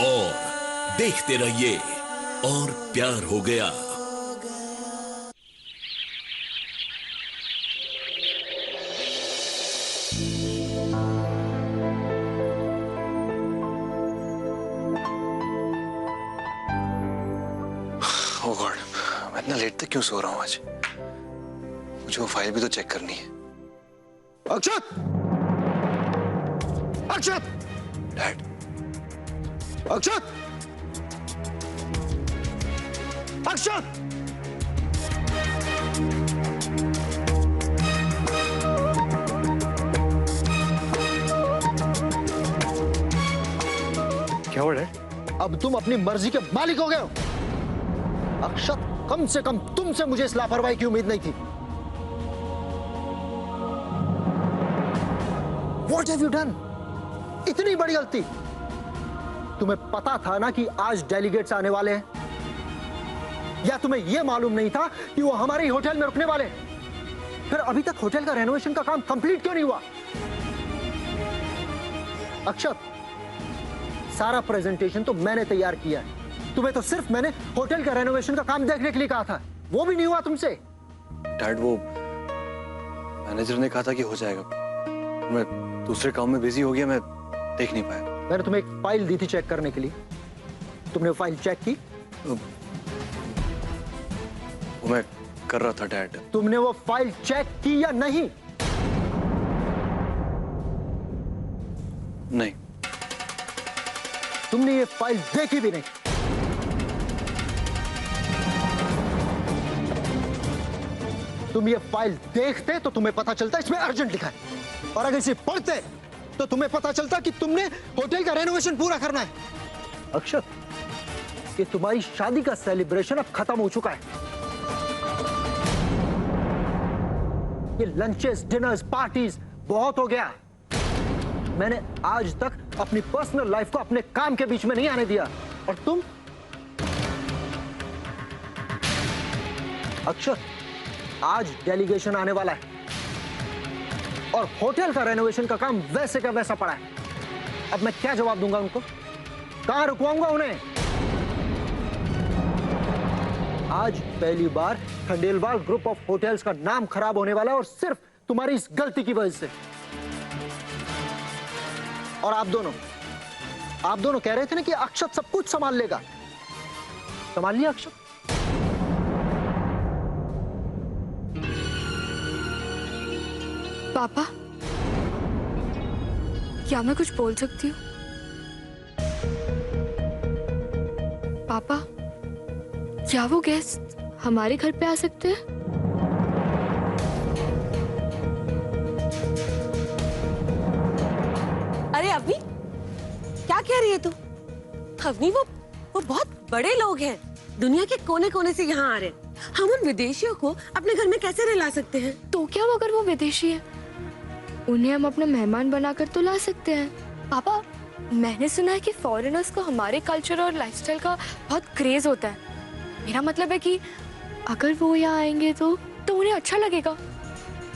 और देखते रहिए और प्यार हो गया। ओह गॉड, मैं इतना लेट तक क्यों सो रहा हूँ आज? मुझे वो फाइल भी तो चेक करनी है। अक्षत! अक्षत! डैड। अक्षत! अक्षत! क्या हुआ डैड? अब तुम अपनी मर्जी के मालिक हो गए हो। अक्षत, कम से कम तुमसे मुझे इस लापरवाही की उम्मीद नहीं थी। What have you done? इतनी बड़ी गलती। तुम्हें पता था ना कि आज डेलीगेट्स आने वाले हैं? या तुम्हें यह मालूम नहीं था कि वो हमारे ही होटल में रुकने वाले हैं? फिर अभी तक होटल का रेनोवेशन का काम कंप्लीट क्यों नहीं हुआ? अक्षत, सारा प्रेजेंटेशन तो मैंने तैयार किया है। तुम्हें तो सिर्फ मैंने होटल का रेनोवेशन का काम देखने के लिए कहा था, वो भी नहीं हुआ तुमसे। डैड, वो मैनेजर ने कहा था कि हो जाएगा। मैं दूसरे काम में बिजी हो गया, मैं देख नहीं पाया। मैंने तुम्हें एक फाइल दी थी चेक करने के लिए, तुमने वो फाइल चेक की? वो मैं कर रहा था डैड। तुमने वो फाइल चेक की या नहीं? नहीं। तुमने ये फाइल देखी भी नहीं। तुम ये फाइल देखते तो तुम्हें पता चलता इसमें अर्जेंट लिखा है, और अगर इसे पढ़ते तो तुम्हें पता चलता कि तुमने होटल का रेनोवेशन पूरा करना है। अक्षत, ये तुम्हारी शादी का सेलिब्रेशन अब खत्म हो चुका है। ये लंचेस, डिनर्स, पार्टीज बहुत हो गया। मैंने आज तक अपनी पर्सनल लाइफ को अपने काम के बीच में नहीं आने दिया, और तुम? अक्षत, आज डेलीगेशन आने वाला है और होटल का रेनोवेशन का काम वैसे का वैसा पड़ा है। अब मैं क्या जवाब दूंगा उनको? कहां रुकवाऊंगा उन्हें? आज पहली बार खंडेलवाल ग्रुप ऑफ होटल्स का नाम खराब होने वाला है, और सिर्फ तुम्हारी इस गलती की वजह से। और आप दोनों कह रहे थे ना कि अक्षत सब कुछ संभाल लेगा। संभाल लिया अक्षत? पापा, क्या मैं कुछ बोल सकती हूँ? पापा, क्या वो गेस्ट हमारे घर पे आ सकते हैं? अरे अवनी, क्या कह रही है तू? अवनी, वो बहुत बड़े लोग हैं, दुनिया के कोने कोने से यहाँ आ रहे हैं। हम उन विदेशियों को अपने घर में कैसे रिला सकते हैं? तो क्या अगर वो विदेशी है, उन्हें हम अपना मेहमान बनाकर तो ला सकते हैं। पापा, मैंने सुना है कि फॉरेनर्स को हमारे कल्चर और लाइफस्टाइल का बहुत क्रेज होता है। मेरा मतलब है कि अगर वो यहाँ आएंगे तो उन्हें अच्छा लगेगा,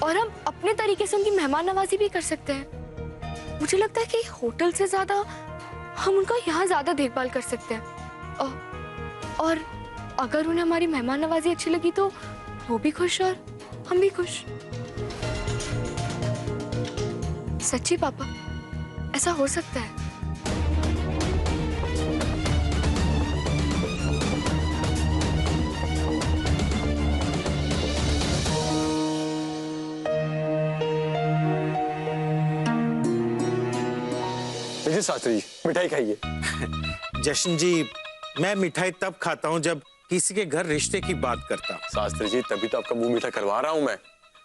और हम अपने तरीके से उनकी मेहमान नवाजी भी कर सकते हैं। मुझे लगता है कि होटल से ज्यादा हम उनका यहाँ ज्यादा देखभाल कर सकते हैं, और अगर उन्हें हमारी मेहमान नवाजी अच्छी लगी तो वो भी खुश और हम भी खुश। सच्ची पापा, ऐसा हो सकता है। लीजिए शास्त्री जी, मिठाई खाइए। जशन जी, मैं मिठाई तब खाता हूँ जब किसी के घर रिश्ते की बात करता हूँ। शास्त्री जी, तभी तो आपका मुंह मीठा करवा रहा हूँ मैं,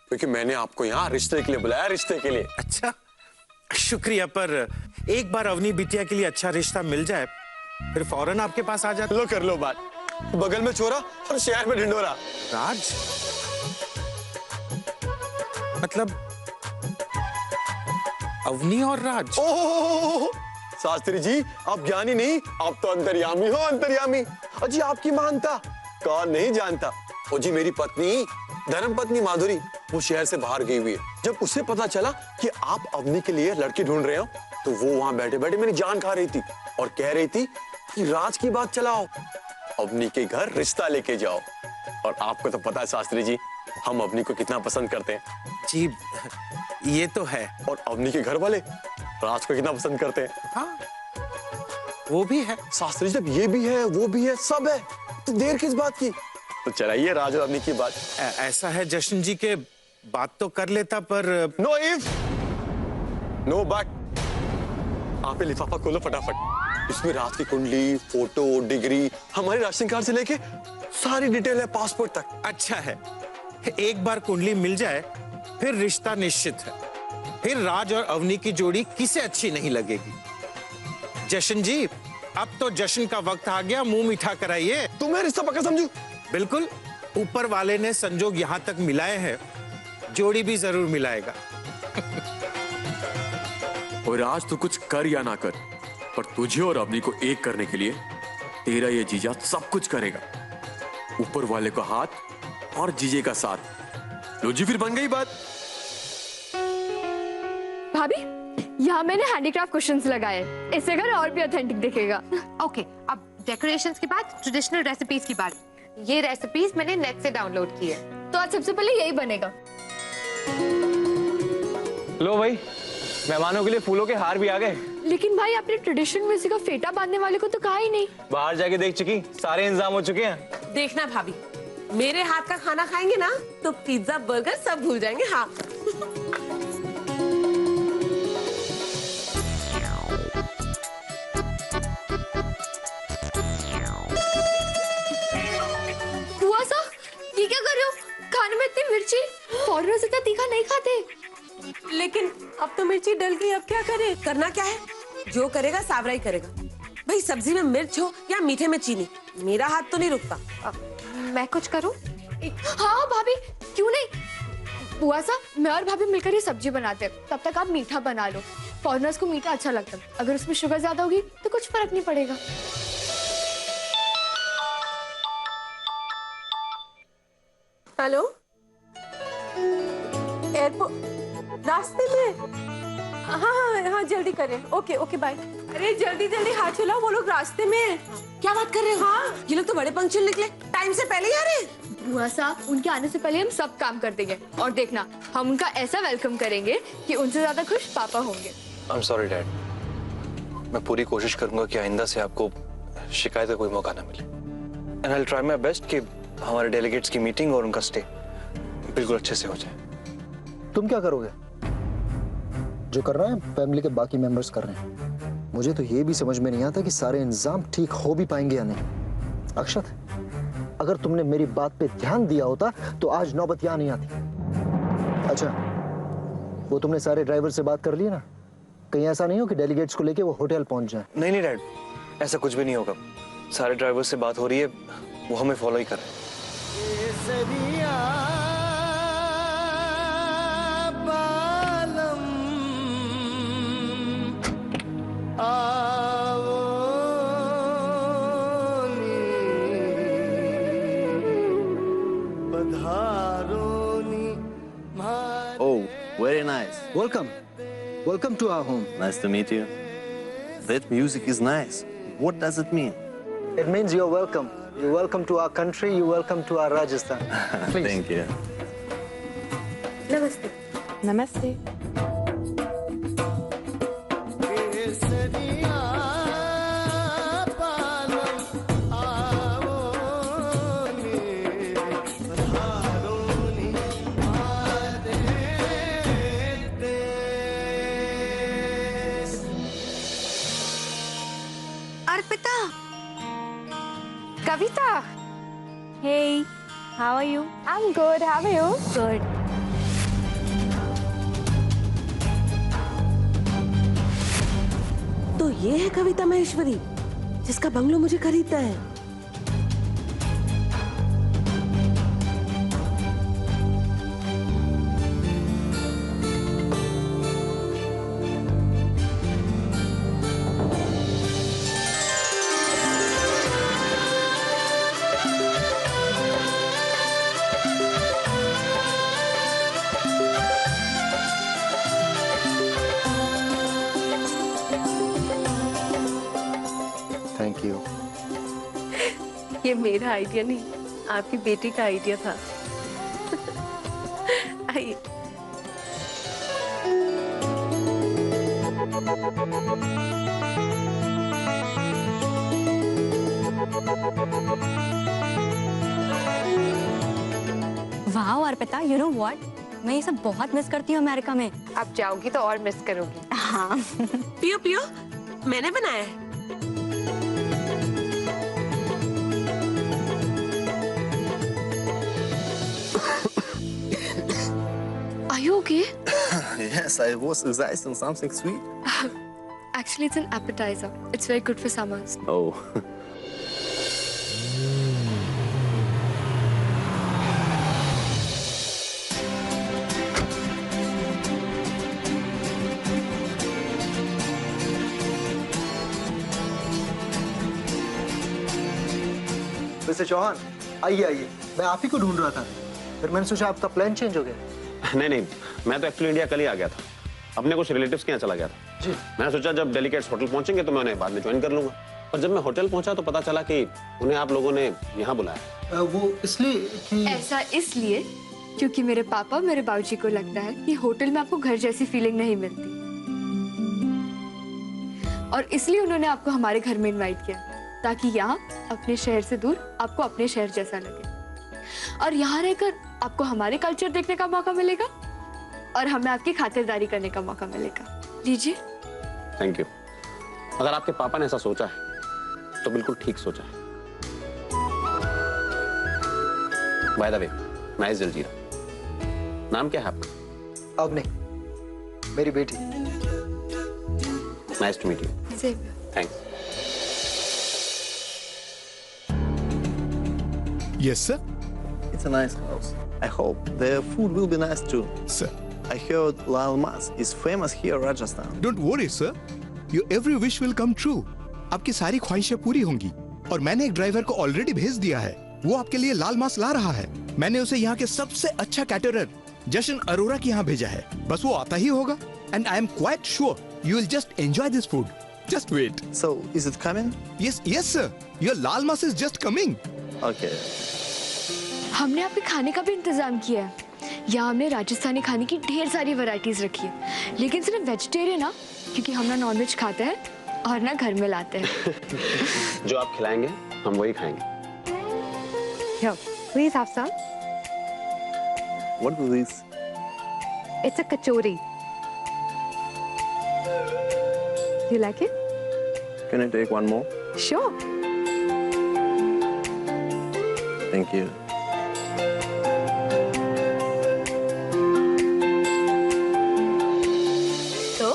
क्योंकि मैंने आपको यहाँ रिश्ते के लिए बुलाया, रिश्ते के लिए। अच्छा, शुक्रिया, पर एक बार अवनी बिटिया के लिए अच्छा रिश्ता मिल जाए फिर फौरन आपके पास आ जाता। लो कर लो बात, बगल में चोरा और शहर में ढिंडोरा। राज मतलब अवनी और राज? ओह शास्त्री जी, आप ज्ञानी नहीं, आप तो अंतर्यामी हो, अंतर्यामी। अजी आपकी महानता कौन नहीं जानता। ओ जी, मेरी पत्नी, धर्मपत्नी माधुरी, वो शहर से बाहर गई हुई है। जब उसे पता चला कि आप अवनी के लिए लड़की ढूंढ रहे हो, तो वो वहां बैठे बैठे मेरी जान खा रही थी और कह रही थी कि राज की बात चलाओ, अवनी के घर रिश्ता लेके जाओ। और आपको तो पता है शास्त्री जी, हम अवनी को कितना पसंद करते हैं। जी ये तो है। और अवनी के घर वाले राज को कितना पसंद करते हैं। हाँ वो भी है। शास्त्री जी, जब ये भी है वो भी है, सब है, तो देर किस बात की? तो चलाइए राज और अवनी की बात। ऐसा है जशन जी के बात तो कर लेता, पर नो इफ नो बट। आप ये लिफाफा खोलो फटाफट। इसमें रात की कुंडली, फोटो, डिग्री, हमारे राशन कार्ड से लेके सारी डिटेल है, पासपोर्ट तक। अच्छा है, एक बार कुंडली मिल जाए फिर रिश्ता निश्चित है। फिर राज और अवनी की जोड़ी किसे अच्छी नहीं लगेगी। जशन जी, अब तो जश्न का वक्त आ गया, मुंह मीठा कराइए। तुम्हें रिश्ता पक्का समझू? बिल्कुल, ऊपर वाले ने संजोग यहां तक मिलाए हैं, जोड़ी भी जरूर मिलाएगा। और आज तू कुछ कर या ना कर, पर तुझे और अवनी को एक करने के लिए तेरा ये जीजा सब कुछ करेगा। ऊपर वाले का हाथ और जीजे का साथ। लो जी, फिर बन गई बात। भाभी, यहाँ मैंने हैंडीक्राफ्ट कुशन्स लगाए, इससे घर और भी ऑथेंटिक दिखेगा। ओके, अब डेकोरेशंस के बाद ट्रेडिशनल रेसिपीज की बात। ये रेसिपीज मैंने नेट से डाउनलोड की है। तो आज सबसे पहले यही बनेगा। लो भाई, मेहमानों के लिए फूलों के हार भी आ गए। लेकिन भाई, आपने ट्रेडिशन में से का फेटा बांधने वाले को तो कहा ही नहीं। बाहर जाके देख चुकी, सारे इंतजाम हो चुके हैं। देखना भाभी, मेरे हाथ का खाना खाएंगे ना तो पिज्जा बर्गर सब भूल जाएंगे। हाँ बुआ सा, ये क्या कर रहे हो? खाने में इतनी मिर्ची, फॉरेनर्स से इतना तीखा नहीं खाते। लेकिन अब तो मिर्ची डल गई, अब क्या करें? करना क्या है, जो करेगा सावरा ही करेगा। भाई सब्जी में मिर्च हो या मीठे में चीनी, मेरा हाथ तो नहीं रुकता। मैं कुछ करूं? हाँ भाभी, क्यों नहीं। बुआ सा, मैं और भाभी मिलकर ये सब्जी बनाते हैं, तब तक आप मीठा बना लो। फॉरेनर्स को मीठा अच्छा लगता है, अगर उसमें शुगर ज्यादा होगी तो कुछ फर्क नहीं पड़ेगा। हेलो, एयरपोर्ट रास्ते में? हाँ हाँ हाँ, जल्दी करें। Okay okay bye. अरे जल्दी जल्दी हाथ चलाओ, वो लोग रास्ते में हैं। क्या बात कर रहे हो? हाँ, ये लोग तो बड़े पंक्चुअल निकले, टाइम से पहले ही आ रहे हैं। बुआ साहब, उनके आने से पहले हम सब काम कर देंगे, और देखना हम उनका ऐसा वेलकम करेंगे कि उनसे ज्यादा खुश पापा होंगे। I'm sorry, Dad. मैं पूरी कोशिश करूंगा कि आइंदा से आपको शिकायत का कोई मौका ना मिले। And I'll try my best कि हमारे डेलीगेट्स की मीटिंग और उनका स्टे बिल्कुल अच्छे से हो जाए। तुम क्या करोगे? जो कर रहे हैं फैमिली के बाकी मेंबर्स कर रहे हैं। मुझे तो ये भी समझ में नहीं आता कि सारे इंतजाम ठीक हो भी पाएंगे या नहीं। अक्षत, अगर तुमने मेरी बात पे ध्यान दिया होता तो आज नौबत यहाँ नहीं आती। अच्छा, वो तुमने सारे ड्राइवर से बात कर ली ना? कहीं ऐसा नहीं हो कि डेलीगेट्स को लेके वो होटल पहुंच जाए। नहीं नहीं डैड, ऐसा कुछ भी नहीं होगा। सारे ड्राइवर से बात हो रही है, वो हमें फॉलो ही कर रहे हैं। Oh, very nice. Welcome to our home. Nice to meet you. That music is nice. What does it mean? It means you're welcome. You're welcome to our country. You're welcome to our Rajasthan. Please. Thank you. नमस्ते। नमस्ते। अर्पिता, कविता, Hey, how are you? I'm good. How are you? Good. तो ये है कविता महेश्वरी, जिसका bungalow मुझे खरीदना है। Thank you. ये मेरा आइडिया नहीं, आपकी बेटी का आइडिया था। आइए। वाह अर्पिता, यू नो व्हाट, मैं ये सब बहुत मिस करती हूँ अमेरिका में। आप जाओगी तो और मिस करोगी। हाँ। पियो पियो, मैंने बनाया है। Are you okay? Yes, I was exercising something sweet. Actually, it's an appetizer. It's very good for summers. Oh. Mister Chauhan, आइए आइए, मैं आप ही को ढूंढ रहा था, फिर मैंने सोचा आपका प्लान चेंज हो गया। नहीं, मैं तो एक्चुअली इंडिया कल ही आ गया था, अपने कुछ रिलेटिव्स के यहाँ चला गया था जी। मैंने सोचा जब डेलीगेट्स होटल पहुंचेंगे तो मैं उन्हें बाद में ज्वाइन कर लूंगा, पर जब मैं होटल पहुंचा तो पता चला कि उन्हें आप लोगों ने यहाँ बुलाया। वो इसलिए कि ऐसा इसलिए क्योंकि मेरे पापा मेरे बाबूजी को लगता है कि होटल में आपको घर जैसी फीलिंग नहीं मिलती, और इसलिए उन्होंने आपको हमारे घर में इनवाइट किया ताकि यहाँ अपने शहर से दूर आपको अपने शहर जैसा लगे, और यहाँ रहकर आपको हमारे कल्चर देखने का मौका मिलेगा और हमें आपकी खातिरदारी करने का मौका मिलेगा। लीजिए। Thank you. अगर आपके पापा ने ऐसा सोचा है तो बिल्कुल ठीक सोचा है। By the way, nice jaljeera. नाम क्या है आपका? अब नहीं, मेरी बेटी। Nice to meet you. Same. Thanks. Yes, sir. It's a nice house. I hope their food will be nice too. Sir. I heard Lal Mas is famous here in Rajasthan. Don't worry, sir. Your every wish will come true. आपकी सारी ख्वाहिशें पूरी होंगी, और मैंने एक driver को already भेज दिया है, वो आपके लिए लाल मांस ला रहा है। मैंने उसे यहाँ के सबसे अच्छा कैटरर जशन अरोरा के यहाँ भेजा है, बस वो आता ही होगा। And I am quite sure you will just enjoy this food. Just wait. So, is it coming? Yes, sir. Your lal mas is just coming. Okay. हमने आपके खाने का भी इंतजाम किया है। यहाँ हमने राजस्थानी खाने की ढेर सारी वैरायटीज रखी है, लेकिन सिर्फ वेजिटेरियन ना, क्योंकि हम ना नॉनवेज खाते हैं और ना घर में लाते हैं। जो आप खिलाएंगे हम वही खाएंगे। Here, please have some. What is this? It's a kachori. You like it? Can I take one more? Sure. Thank you. तो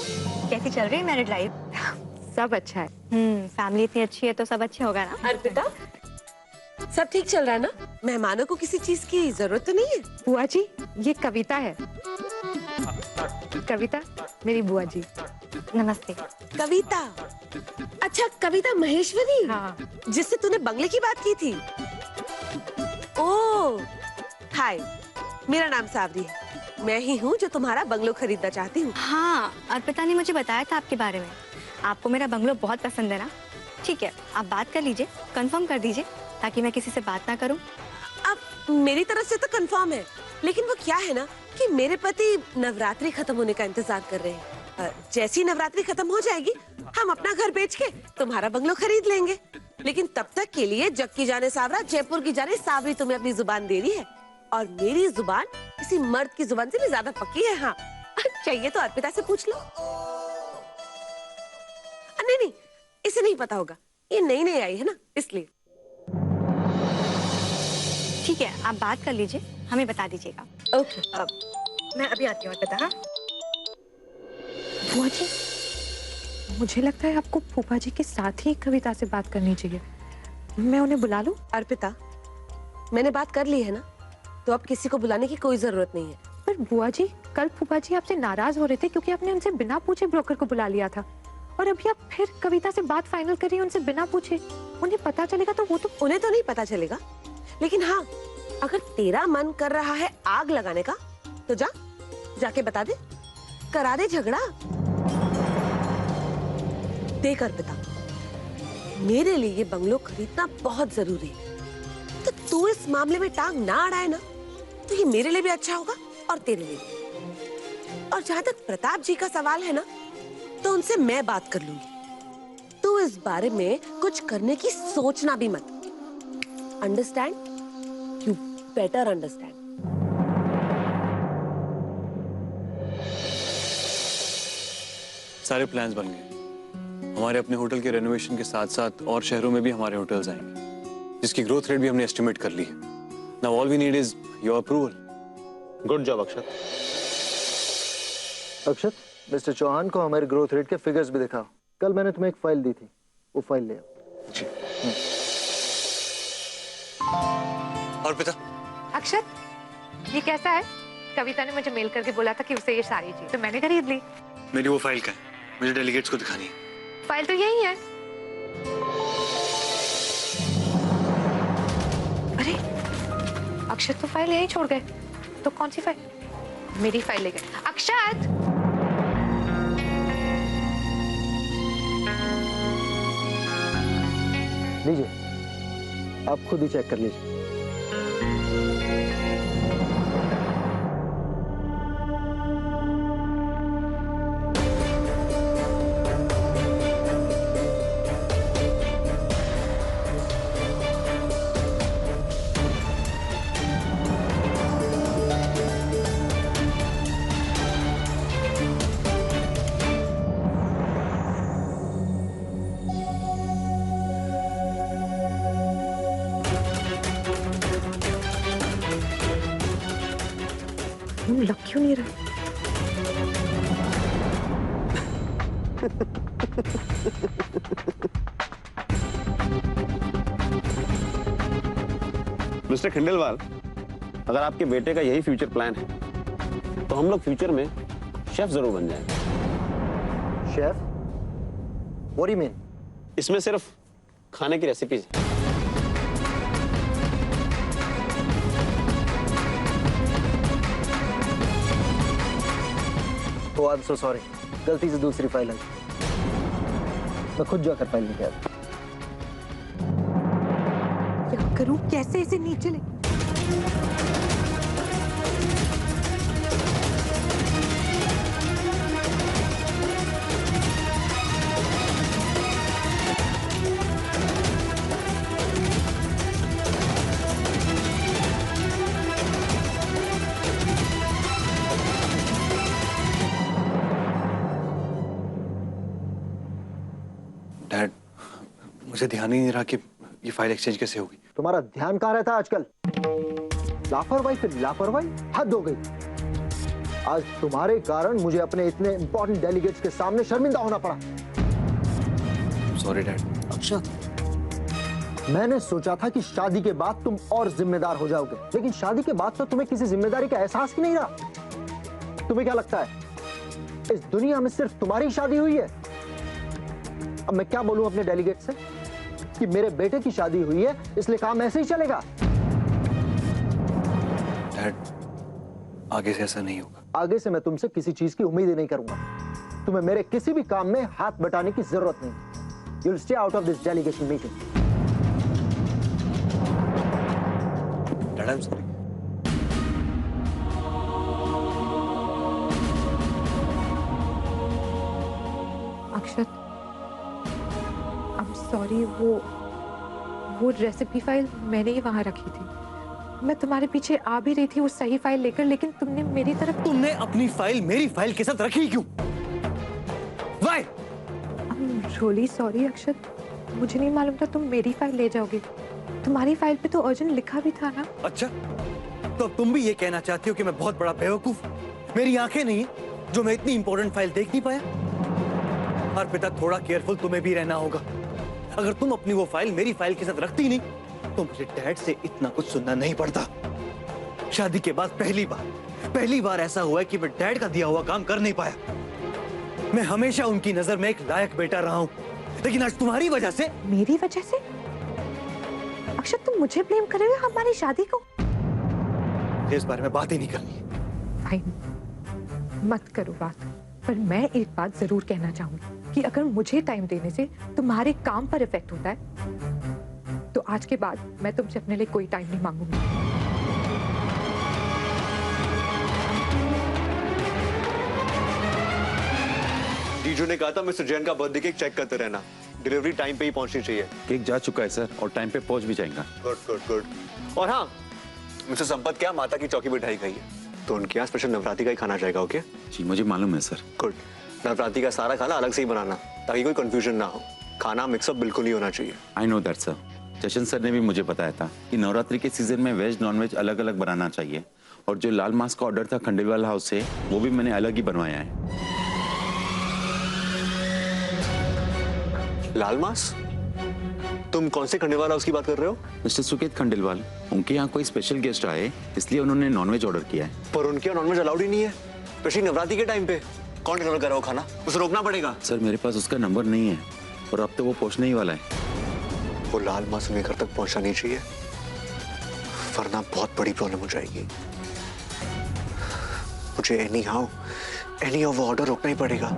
कैसी चल रही है मैरिड लाइफ? सब अच्छा है। फैमिली इतनी अच्छी है तो सब अच्छे होगा ना? अर्पिता, सब ठीक चल रहा है ना? मेहमानों को किसी चीज की जरूरत तो नहीं है? बुआ जी, ये कविता है। कविता, मेरी बुआ जी। नमस्ते। कविता? अच्छा, कविता महेश्वरी? हाँ। जिससे तूने बंगले की बात की थी। ओह, हाय, मेरा नाम सावरी है। मैं ही हूँ जो तुम्हारा बंगलो खरीदना चाहती हूँ। हाँ, अर्पिता ने मुझे बताया था आपके बारे में। आपको मेरा बंगलो बहुत पसंद है ना? ठीक है, आप बात कर लीजिए, कंफर्म कर दीजिए, ताकि मैं किसी से बात ना करूं। अब मेरी तरफ से तो कंफर्म है, लेकिन वो क्या है ना कि मेरे पति नवरात्रि खत्म होने का इंतजार कर रहे हैं। जैसी नवरात्रि खत्म हो जाएगी, हम अपना घर बेच के तुम्हारा बंगलो खरीद लेंगे। लेकिन तब तक के लिए जग की जाने सावरा, जयपुर की जाने सावरी तुम्हें अपनी जुबान दे रही है, और मेरी जुबान किसी मर्द की जुबान से भी ज्यादा पक्की है। हाँ, चाहिए तो अर्पिता से पूछ लो। नहीं, इसे नहीं पता होगा, ये नई नई आई है ना, इसलिए। ठीक है, आप बात कर लीजिए, हमें बता दीजिएगा। ओके, अब मैं अभी आती हूँ अर्पिता। हाँ बुआ जी, मुझे लगता है आपको फूफा जी के साथ ही कविता से बात करनी चाहिए। मैं उन्हें बुला लूं? अर्पिता, मैंने बात कर ली है ना, तो अब किसी को बुलाने की कोई जरूरत नहीं है। पर बुआ जी, कल फूफा जी आपसे नाराज हो रहे थे क्योंकि आपने उनसे बिना पूछे ब्रोकर को बुला लिया था, और अभी आप फिर कविता से बात फाइनल कर रही हैं उनसे बिना पूछे। उन्हें पता चलेगा तो वो तो। उन्हें तो नहीं पता चलेगा, लेकिन हाँ, अगर तेरा मन कर रहा है आग लगाने का, तो जाके बता दे, करा दे झगड़ा। देख अर्पिता, मेरे लिए ये बंगलो खरीदना बहुत जरूरी है। तो तू इस मामले में टांग ना अड़ाए ना, तो ये मेरे लिए भी अच्छा होगा और तेरे लिए भी। और जहां तक प्रताप जी का सवाल है ना, तो उनसे मैं बात कर लूंगी। तू इस बारे में कुछ करने की सोचना भी मत। अंडरस्टैंड? You better understand. सारे प्लान्स बन गए। हमारे अपने होटल के रेनोवेशन के साथ साथ और शहरों में भी हमारे होटल्स आएंगे, जिसकी ग्रोथ रेट भी हमने एस्टिमेट कर ली है। Now all we need is your approval. Good job Akshat. Akshat, mister Chauhan को हमारे ग्रोथ रेट के फिगर्स भी दिखाओ। कल मैंने तुम्हें एक फाइल दी थी, वो फाइल ले आओ। और पिता अक्षत, ये कैसा है? कविता ने मुझे मेल करके बोला था कि उसे ये सारी चीज, तो मैंने खरीद ली। मेरी वो फाइल का है, मुझे डेलीगेट्स को दिखानी है। फाइल तो यही है। अरे अक्षत तो फाइल यहीं छोड़ गए, तो कौन सी फाइल? मेरी फाइल ले गए। अक्षत, लीजिए, आप खुद ही चेक कर लीजिए। लग क्यों नहीं रहा? मिस्टर खंडेलवाल, अगर आपके बेटे का यही फ्यूचर प्लान है, तो हम लोग फ्यूचर में शेफ जरूर बन जाएंगे। Chef? What do you mean? इसमें सिर्फ खाने की रेसिपीज है। Oh, I'm so sorry. गलती से दूसरी फाइल आई। मैं खुद जाकर फाइल लेके आता। क्या करूं? कैसे इसे नीचे ले? डैड, मुझे ध्यान ही नहीं रहा कि ये फाइल एक्सचेंज कैसे होगी। तुम्हारा ध्यान कहाँ रहता है आजकल? लापरवाही पे लापरवाही, हद हो गई। आज तुम्हारे कारण मुझे अपने इतने इंपॉर्टेंट डेलीगेट्स के सामने शर्मिंदा होना पड़ा। Sorry dad. अच्छा, मैंने सोचा था कि शादी के बाद तुम और जिम्मेदार हो जाओगे, लेकिन शादी के बाद तो तुम्हें किसी जिम्मेदारी का एहसास ही नहीं रहा। तुम्हें क्या लगता है इस दुनिया में सिर्फ तुम्हारी शादी हुई है? अब मैं क्या बोलूं अपने डेलीगेट से कि मेरे बेटे की शादी हुई है, इसलिए काम ऐसे ही चलेगा? डैड, आगे से ऐसा नहीं होगा। आगे से मैं तुमसे किसी चीज की उम्मीद ही नहीं करूंगा। तुम्हें मेरे किसी भी काम में हाथ बटाने की जरूरत नहीं। You will stay out of this delegation meeting. Dad, I am sorry. Akshat, I am sorry. वो रेसिपी फाइल मैंने ही वहां रखी थी। मैं तुम्हारे पीछे आ भी रही थी वो सही फाइल लेकर, लेकिन तुमने मेरी तरफ। तुमने अपनी फाइल मेरी फाइल के साथ रखी क्यों? Why? I am really sorry Akshat, मुझे नहीं मालूम था तुम मेरी फाइल ले जाओगे। तुम्हारी फाइल पे तो अर्जेंट लिखा भी था ना। अच्छा, तो अब तुम भी ये कहना चाहती हो कि मैं बहुत बड़ा बेवकूफ, मेरी आंखें नहीं है जो मैं इतनी इंपॉर्टेंट फाइल देख नहीं पाया? और पिता, थोड़ा केयरफुल तुम्हें भी रहना होगा। अगर तुम अपनी वो फाइल मेरी फाइल के साथ रखती नहीं तो मुझे डैड से इतना कुछ सुनना नहीं पड़ता। शादी के बाद पहली बार ऐसा हुआ है कि मैं डैड का दिया हुआ काम कर नहीं पाया। मैं हमेशा उनकी नजर में एक लायक बेटा रहा हूं, लेकिन आज तुम्हारी वजह से। मेरी वजह से? अक्षत, तुम मुझे ब्लेम कर रहे हो हमारी शादी को? इस बारे में बात ही नहीं करनी। फाइन, मत करो बात, पर मैं एक बात जरूर कहना चाहूंगी। कि अगर मुझे टाइम देने से तुम्हारे काम पर इफेक्ट होता है तो आज के बाद मैं तुमसे अपने लिए कोई टाइम नहीं मांगूंगी। जीजू ने कहा था मिस्टर जैन का बर्थडे केक चेक करते रहना, डिलीवरी टाइम पे ही पहुंचनी चाहिए। केक जा चुका है सर और टाइम पे पहुंच भी जाएगा। Good good good. और हाँ, मिस्टर संपत क्या माता की चौकी बिठाई गई है तो उनके यहाँ स्पेशल नवरात्रि का ही खाना जाएगा। ओके जी मुझे मालूम है सर। गुड। नवरात्रि का सारा खाना अलग से ही बनाना ताकि कोई कंफ्यूजन ना हो, खाना मिक्सअप बिल्कुल नहीं होना चाहिए। I know that sir. Jashan sir ने भी मुझे बताया था कि नवरात्रि के सीजन में वेज नॉन वेज अलग अलग बनाना चाहिए और जो लाल मांस का ऑर्डर था खंडेलवाल हाउस से वो भी मैंने अलग ही बनवाया है। लाल मांस? तुम कौन से खंडेलवाल हाउस की बात कर रहे हो? मिस्टर सुकेत खंडेलवाल, उनके यहाँ कोई स्पेशल गेस्ट आए इसलिए उन्होंने नॉनवेज ऑर्डर किया है। पर उनके यहाँ नॉनवेज अलाउड ही नहीं है, स्पेशली नवरात्रि के टाइम पे। कौन डिलीवर कर रहा हो खाना? उसे रोकना पड़ेगा। सर मेरे पास उसका नंबर नहीं है और अब तो वो पहुंचने ही वाला है। वो लाल मांस उनके घर तक पहुंचना नहीं चाहिए वरना बहुत बड़ी प्रॉब्लम हो जाएगी। मुझे एनी हाउ वो ऑर्डर रोकना ही पड़ेगा।